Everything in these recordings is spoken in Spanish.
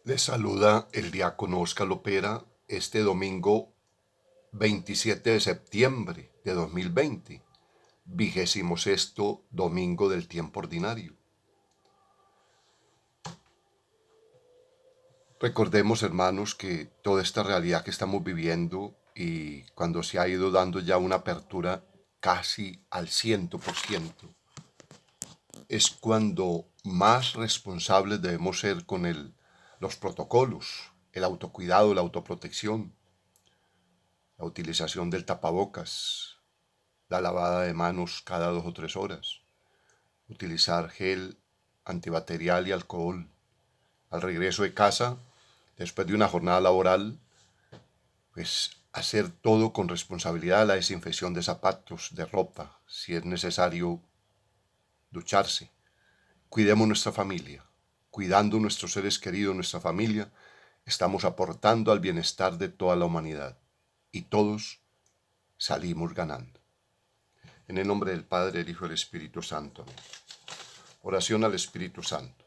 Les saluda el diácono Óscar Lopera este domingo 27 de septiembre de 2020, 26º domingo del tiempo ordinario. Recordemos, hermanos, que toda esta realidad que estamos viviendo y cuando se ha ido dando ya una apertura casi al 100%, es cuando más responsables debemos ser con los protocolos, el autocuidado, la autoprotección, la utilización del tapabocas, la lavada de manos cada 2 o 3 horas, utilizar gel antibacterial y alcohol. Al regreso de casa, después de una jornada laboral, pues hacer todo con responsabilidad, la desinfección de zapatos, de ropa, si es necesario ducharse. Cuidemos nuestra familia. Cuidando nuestros seres queridos, nuestra familia, estamos aportando al bienestar de toda la humanidad y todos salimos ganando. En el nombre del Padre, el Hijo y el Espíritu Santo. Amén. Oración al Espíritu Santo.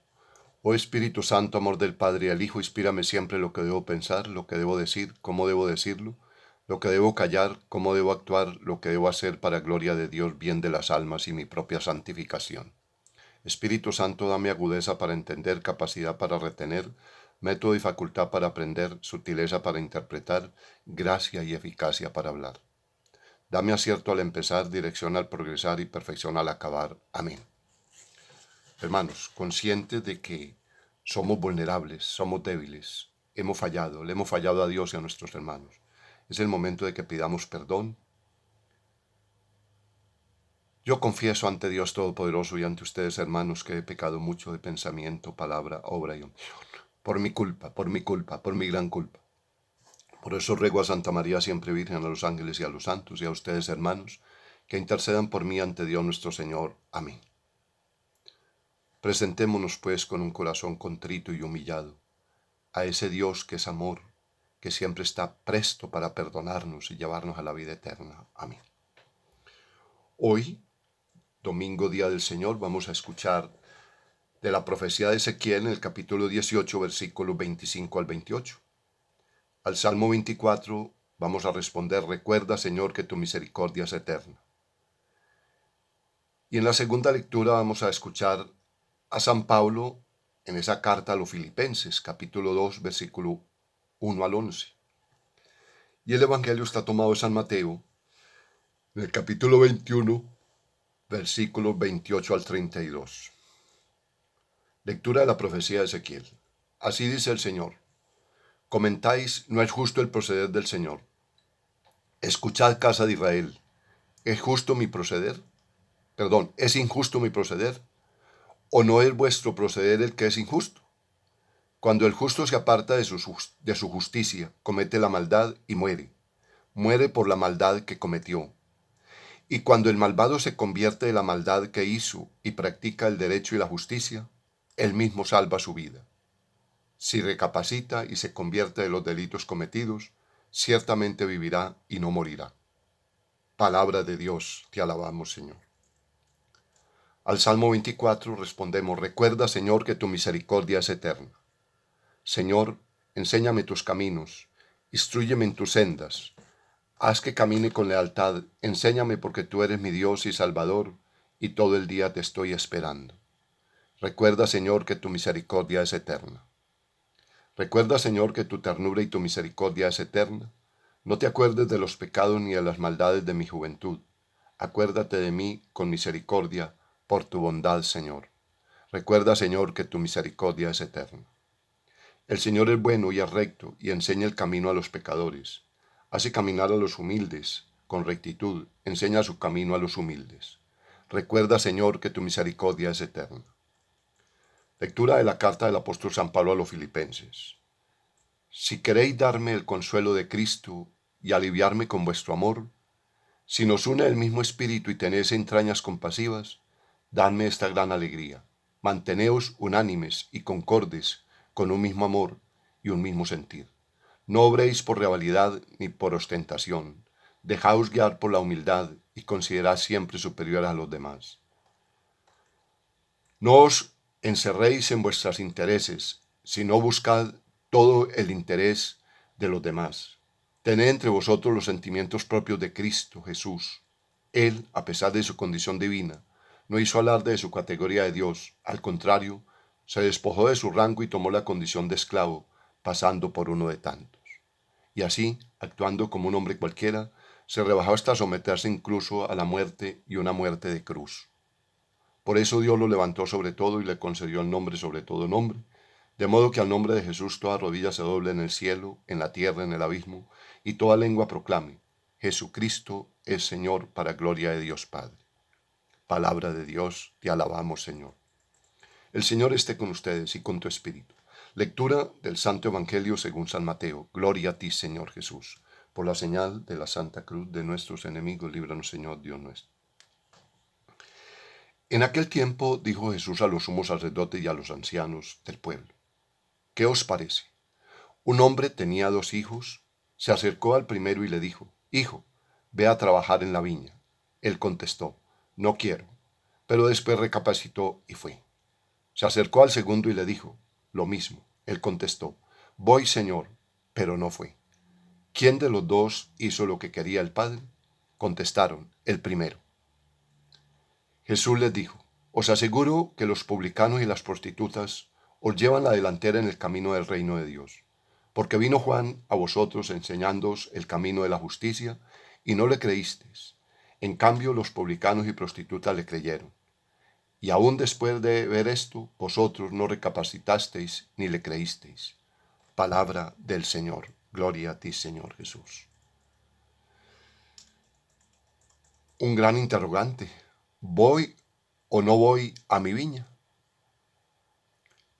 Oh Espíritu Santo, amor del Padre y del Hijo, inspírame siempre lo que debo pensar, lo que debo decir, cómo debo decirlo, lo que debo callar, cómo debo actuar, lo que debo hacer para gloria de Dios, bien de las almas y mi propia santificación. Espíritu Santo, dame agudeza para entender, capacidad para retener, método y facultad para aprender, sutileza para interpretar, gracia y eficacia para hablar. Dame acierto al empezar, dirección al progresar y perfección al acabar. Amén. Hermanos, conscientes de que somos vulnerables, somos débiles, hemos fallado, le hemos fallado a Dios y a nuestros hermanos. Es el momento de que pidamos perdón. Yo confieso ante Dios Todopoderoso y ante ustedes, hermanos, que he pecado mucho de pensamiento, palabra, obra y omisión. Por mi gran culpa. Por eso ruego a Santa María, siempre Virgen, a los ángeles y a los santos, y a ustedes, hermanos, que intercedan por mí ante Dios nuestro Señor. Amén. Presentémonos, pues, con un corazón contrito y humillado, a ese Dios que es amor, que siempre está presto para perdonarnos y llevarnos a la vida eterna. Amén. Hoy, domingo, día del Señor, vamos a escuchar de la profecía de Ezequiel en el capítulo 18, versículos 25 al 28. Al Salmo 24 vamos a responder: recuerda, Señor, que tu misericordia es eterna. Y en la segunda lectura vamos a escuchar a San Pablo en esa carta a los Filipenses, capítulo 2, versículo 1 al 11. Y el Evangelio está tomado de San Mateo, en el capítulo 21, versículos 28 al 32. Lectura de la profecía de Ezequiel. Así dice el Señor: comentáis, no es justo el proceder del Señor. Escuchad, casa de Israel, ¿es justo mi proceder? Perdón, ¿es injusto mi proceder? ¿O no es vuestro proceder el que es injusto? Cuando el justo se aparta de su justicia, comete la maldad y muere. Muere por la maldad que cometió. Y cuando el malvado se convierte de la maldad que hizo y practica el derecho y la justicia, él mismo salva su vida. Si recapacita y se convierte de los delitos cometidos, ciertamente vivirá y no morirá. Palabra de Dios, te alabamos, Señor. Al Salmo 24 respondemos: recuerda, Señor, que tu misericordia es eterna. Señor, enséñame tus caminos, instrúyeme en tus sendas. Haz que camine con lealtad, enséñame porque tú eres mi Dios y Salvador, y todo el día te estoy esperando. Recuerda, Señor, que tu misericordia es eterna. Recuerda, Señor, que tu ternura y tu misericordia es eterna. No te acuerdes de los pecados ni de las maldades de mi juventud. Acuérdate de mí con misericordia, por tu bondad, Señor. Recuerda, Señor, que tu misericordia es eterna. El Señor es bueno y es recto, y enseña el camino a los pecadores. Hace caminar a los humildes con rectitud, enseña su camino a los humildes. Recuerda, Señor, que tu misericordia es eterna. Lectura de la carta del apóstol San Pablo a los Filipenses. Si queréis darme el consuelo de Cristo y aliviarme con vuestro amor, si nos une el mismo espíritu y tenéis entrañas compasivas, dadme esta gran alegría. Manteneos unánimes y concordes con un mismo amor y un mismo sentir. No obréis por rivalidad ni por ostentación. Dejaos guiar por la humildad y considerad siempre superior a los demás. No os encerréis en vuestros intereses, sino buscad todo el interés de los demás. Tened entre vosotros los sentimientos propios de Cristo Jesús. Él, a pesar de su condición divina, no hizo alarde de su categoría de Dios. Al contrario, se despojó de su rango y tomó la condición de esclavo, pasando por uno de tantos. Y así, actuando como un hombre cualquiera, se rebajó hasta someterse incluso a la muerte y una muerte de cruz. Por eso Dios lo levantó sobre todo y le concedió el nombre sobre todo nombre, de modo que al nombre de Jesús toda rodilla se doble en el cielo, en la tierra, en el abismo, y toda lengua proclame: Jesucristo es Señor, para gloria de Dios Padre. Palabra de Dios, te alabamos, Señor. El Señor esté con ustedes y con tu espíritu. Lectura del Santo Evangelio según San Mateo. Gloria a ti, Señor Jesús. Por la señal de la Santa Cruz de nuestros enemigos, líbranos, Señor Dios nuestro. En aquel tiempo dijo Jesús a los sumos sacerdotes y a los ancianos del pueblo: ¿Qué os parece? Un hombre tenía 2 hijos. Se acercó al primero y le dijo: Hijo, ve a trabajar en la viña. Él contestó: No quiero. Pero después recapacitó y fue. Se acercó al segundo y le dijo lo mismo. Él contestó: Voy, Señor, pero no fue. ¿Quién de los 2 hizo lo que quería el Padre? Contestaron: el primero. Jesús les dijo: Os aseguro que los publicanos y las prostitutas os llevan la delantera en el camino del reino de Dios. Porque vino Juan a vosotros enseñándoos el camino de la justicia, y no le creísteis. En cambio, los publicanos y prostitutas le creyeron. Y aún después de ver esto, vosotros no recapacitasteis ni le creísteis. Palabra del Señor. Gloria a ti, Señor Jesús. Un gran interrogante. ¿Voy o no voy a mi viña?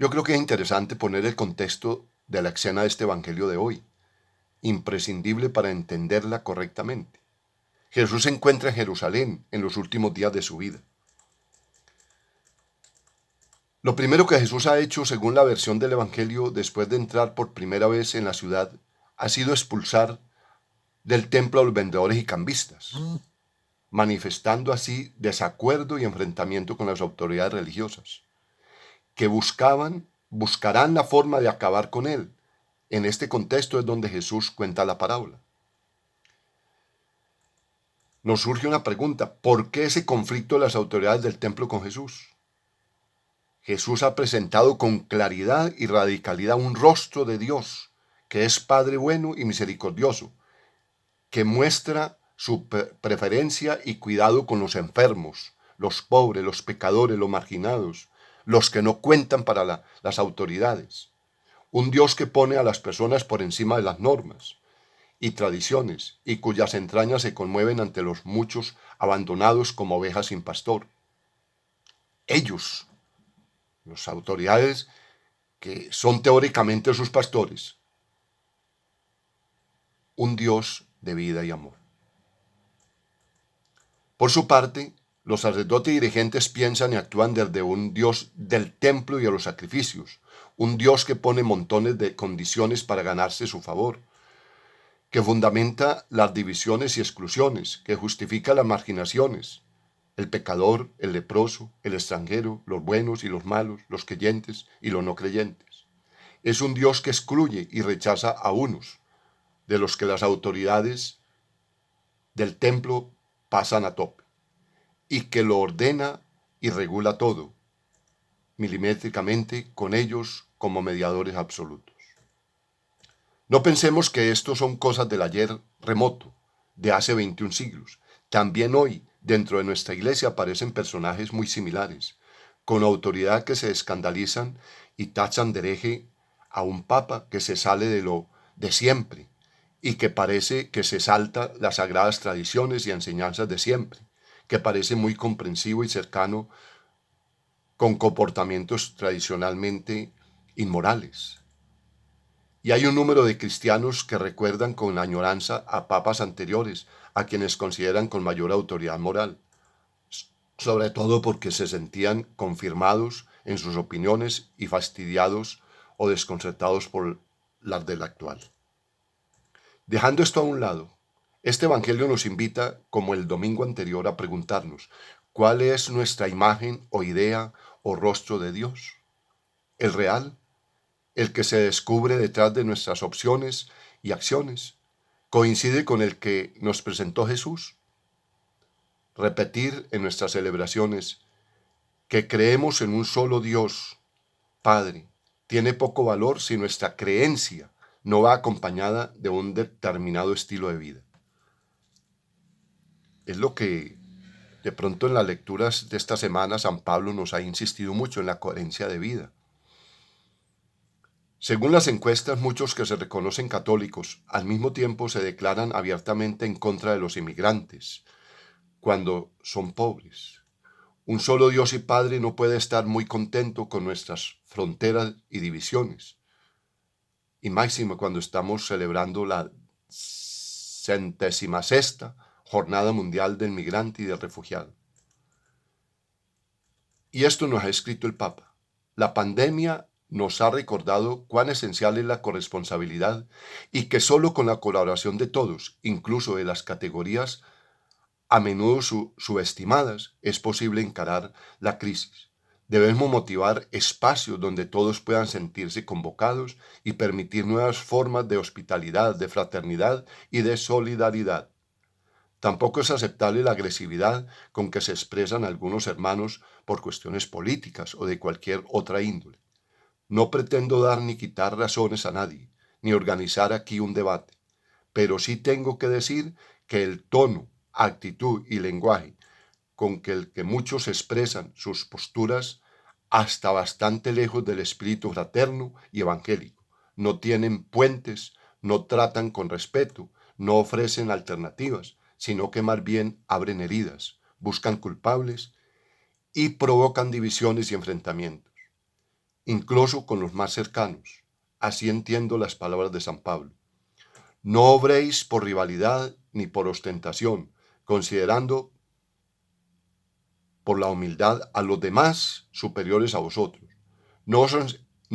Yo creo que es interesante poner el contexto de la escena de este evangelio de hoy, imprescindible para entenderla correctamente. Jesús se encuentra en Jerusalén en los últimos días de su vida. Lo primero que Jesús ha hecho, según la versión del evangelio, después de entrar por primera vez en la ciudad, ha sido expulsar del templo a los vendedores y cambistas, manifestando así desacuerdo y enfrentamiento con las autoridades religiosas, que buscarán la forma de acabar con él. En este contexto es donde Jesús cuenta la parábola. Nos surge una pregunta: ¿por qué ese conflicto de las autoridades del templo con Jesús? Jesús ha presentado con claridad y radicalidad un rostro de Dios, que es Padre bueno y misericordioso, que muestra su preferencia y cuidado con los enfermos, los pobres, los pecadores, los marginados, los que no cuentan para las autoridades. Un Dios que pone a las personas por encima de las normas y tradiciones, y cuyas entrañas se conmueven ante los muchos abandonados como ovejas sin pastor. Ellos, las autoridades que son teóricamente sus pastores, un Dios de vida y amor. Por su parte, los sacerdotes y dirigentes piensan y actúan desde un Dios del templo y de los sacrificios, un Dios que pone montones de condiciones para ganarse su favor, que fundamenta las divisiones y exclusiones, que justifica las marginaciones, el pecador, el leproso, el extranjero, los buenos y los malos, los creyentes y los no creyentes. Es un Dios que excluye y rechaza a unos, de los que las autoridades del templo pasan a tope, y que lo ordena y regula todo, milimétricamente, con ellos como mediadores absolutos. No pensemos que esto son cosas del ayer remoto, de hace 21 siglos. También hoy, dentro de nuestra iglesia, aparecen personajes muy similares, con autoridad, que se escandalizan y tachan de hereje a un papa que se sale de lo de siempre y que parece que se salta las sagradas tradiciones y enseñanzas de siempre, que parece muy comprensivo y cercano con comportamientos tradicionalmente inmorales. Y hay un número de cristianos que recuerdan con añoranza a papas anteriores, a quienes consideran con mayor autoridad moral, sobre todo porque se sentían confirmados en sus opiniones y fastidiados o desconcertados por las del actual. Dejando esto a un lado, este evangelio nos invita, como el domingo anterior, a preguntarnos: ¿cuál es nuestra imagen o idea o rostro de Dios? ¿El real? el que se descubre detrás de nuestras opciones y acciones, coincide con el que nos presentó Jesús. Repetir en nuestras celebraciones que creemos en un solo Dios, Padre, tiene poco valor si nuestra creencia no va acompañada de un determinado estilo de vida. Es lo que de pronto en las lecturas de esta semana San Pablo nos ha insistido mucho en la coherencia de vida. Según las encuestas, muchos que se reconocen católicos al mismo tiempo se declaran abiertamente en contra de los inmigrantes cuando son pobres. Un solo Dios y Padre no puede estar muy contento con nuestras fronteras y divisiones. Y máximo cuando estamos celebrando la 76ª Jornada Mundial del Migrante y del Refugiado. Y esto nos ha escrito el Papa. La pandemia nos ha recordado cuán esencial es la corresponsabilidad y que solo con la colaboración de todos, incluso de las categorías a menudo subestimadas, es posible encarar la crisis. Debemos motivar espacios donde todos puedan sentirse convocados y permitir nuevas formas de hospitalidad, de fraternidad y de solidaridad. Tampoco es aceptable la agresividad con que se expresan algunos hermanos por cuestiones políticas o de cualquier otra índole. No pretendo dar ni quitar razones a nadie, ni organizar aquí un debate, pero sí tengo que decir que el tono, actitud y lenguaje con que muchos expresan sus posturas hasta bastante lejos del espíritu fraterno y evangélico. No tienen puentes, no tratan con respeto, no ofrecen alternativas, sino que más bien abren heridas, buscan culpables y provocan divisiones y enfrentamientos, incluso con los más cercanos. Así entiendo las palabras de San Pablo. No obréis por rivalidad ni por ostentación, considerando por la humildad a los demás superiores a vosotros. No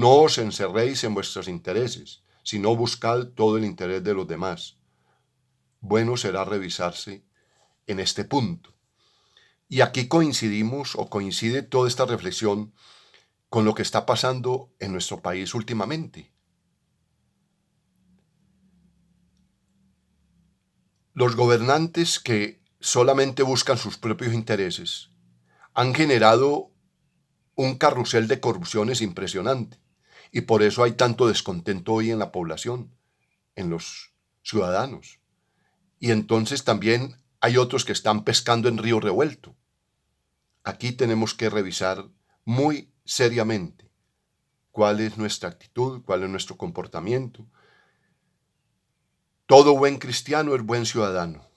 os encerréis en vuestros intereses, sino buscad todo el interés de los demás. Bueno será revisarse en este punto. Y aquí coincidimos o coincide toda esta reflexión con lo que está pasando en nuestro país últimamente. Los gobernantes que solamente buscan sus propios intereses han generado un carrusel de corrupciones impresionante y por eso hay tanto descontento hoy en la población, en los ciudadanos. Y entonces también hay otros que están pescando en río revuelto. Aquí tenemos que revisar muy seriamente cuál es nuestra actitud, cuál es nuestro comportamiento. Todo buen cristiano es buen ciudadano.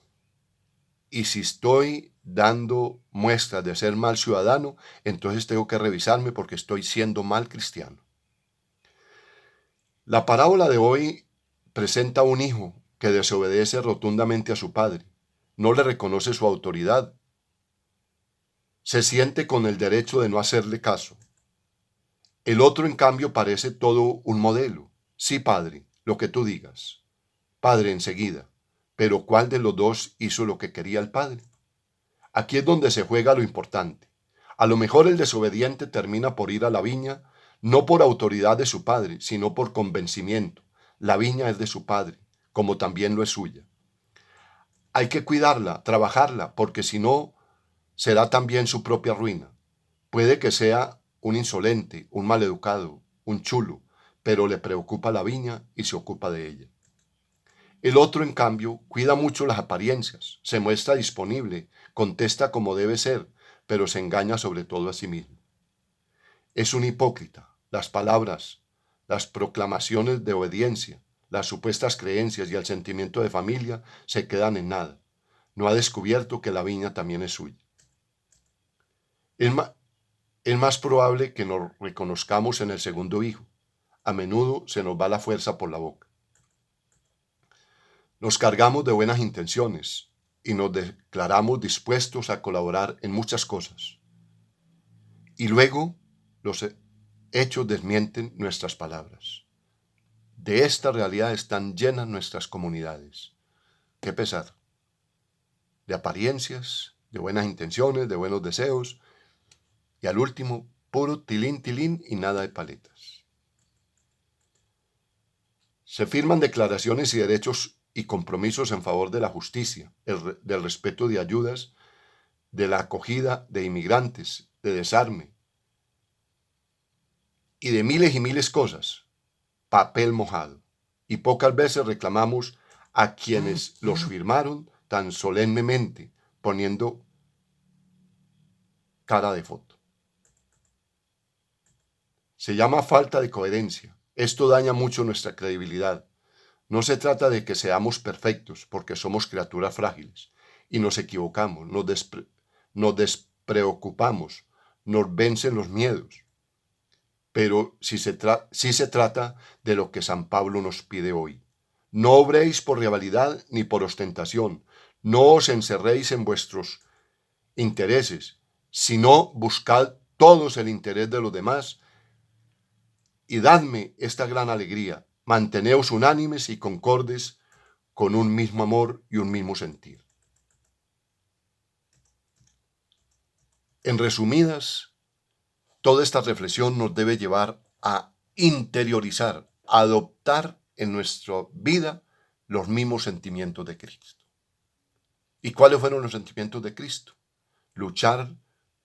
Y si estoy dando muestras de ser mal ciudadano, entonces tengo que revisarme porque estoy siendo mal cristiano. La parábola de hoy presenta a un hijo que desobedece rotundamente a su padre, no le reconoce su autoridad, se siente con el derecho de no hacerle caso. El otro, en cambio, parece todo un modelo. Sí, padre, lo que tú digas. Padre, enseguida. Pero ¿cuál de los dos hizo lo que quería el padre? Aquí es donde se juega lo importante. A lo mejor el desobediente termina por ir a la viña, no por autoridad de su padre, sino por convencimiento. La viña es de su padre, como también lo es suya. Hay que cuidarla, trabajarla, porque si no, será también su propia ruina. Puede que sea un insolente, un maleducado, un chulo, pero le preocupa la viña y se ocupa de ella. El otro, en cambio, cuida mucho las apariencias, se muestra disponible, contesta como debe ser, pero se engaña sobre todo a sí mismo. Es un hipócrita. Las palabras, las proclamaciones de obediencia, las supuestas creencias y el sentimiento de familia se quedan en nada. No ha descubierto que la viña también es suya. Es más probable que nos reconozcamos en el segundo hijo. A menudo se nos va la fuerza por la boca. Nos cargamos de buenas intenciones y nos declaramos dispuestos a colaborar en muchas cosas. Y luego los hechos desmienten nuestras palabras. De esta realidad están llenas nuestras comunidades. Qué pesar. De apariencias, de buenas intenciones, de buenos deseos, y al último, puro tilín, tilín y nada de paletas. Se firman declaraciones y derechos y compromisos en favor de la justicia, del respeto de ayudas, de la acogida de inmigrantes, de desarme y de miles y miles cosas. Papel mojado. Y pocas veces reclamamos a quienes los firmaron tan solemnemente, poniendo cara de foto. Se llama falta de coherencia. Esto daña mucho nuestra credibilidad. No se trata de que seamos perfectos, porque somos criaturas frágiles y nos equivocamos, nos despreocupamos, nos vencen los miedos. Pero sí se trata de lo que San Pablo nos pide hoy. No obréis por rivalidad ni por ostentación, no os encerréis en vuestros intereses, sino buscad todos el interés de los demás y dadme esta gran alegría. Manteneos unánimes y concordes con un mismo amor y un mismo sentir. En resumidas, toda esta reflexión nos debe llevar a interiorizar, a adoptar en nuestra vida los mismos sentimientos de Cristo. ¿Y cuáles fueron los sentimientos de Cristo? Luchar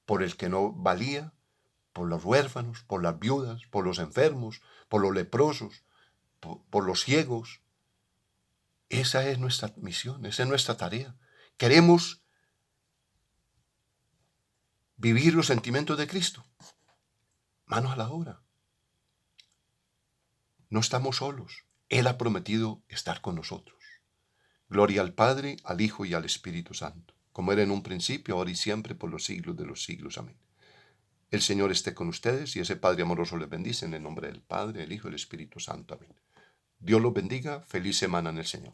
por el que no valía, por los huérfanos, por las viudas, por los enfermos, por los leprosos, por los ciegos. Esa es nuestra misión, esa es nuestra tarea. Queremos vivir los sentimientos de Cristo. Manos a la obra. No estamos solos. Él ha prometido estar con nosotros. Gloria al Padre, al Hijo y al Espíritu Santo, como era en un principio, ahora y siempre, por los siglos de los siglos. Amén. El Señor esté con ustedes y ese Padre amoroso les bendice en el nombre del Padre, el Hijo y el Espíritu Santo. Amén. Dios los bendiga. Feliz semana en el Señor.